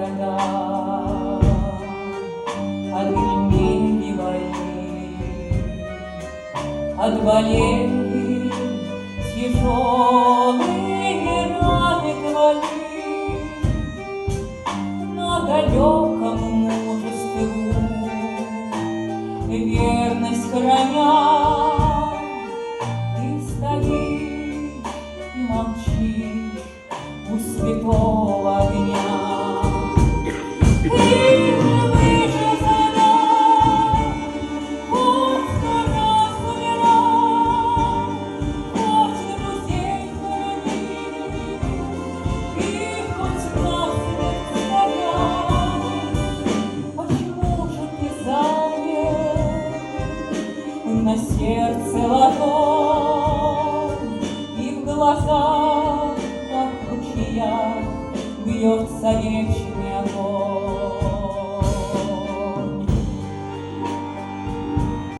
города отгремели бои, отболели тяжелые раны твои. На далеком мужеству верность храня, ты стоишь и молчишь у святого огня. Ты же выше заря, хоть 100 раз умирал, хоть друзей хоронил, и хоть насмерть стоял. Почему же ты замер на сердце ладонь, и в глазах, как в ручьях, бьется вечный огонь?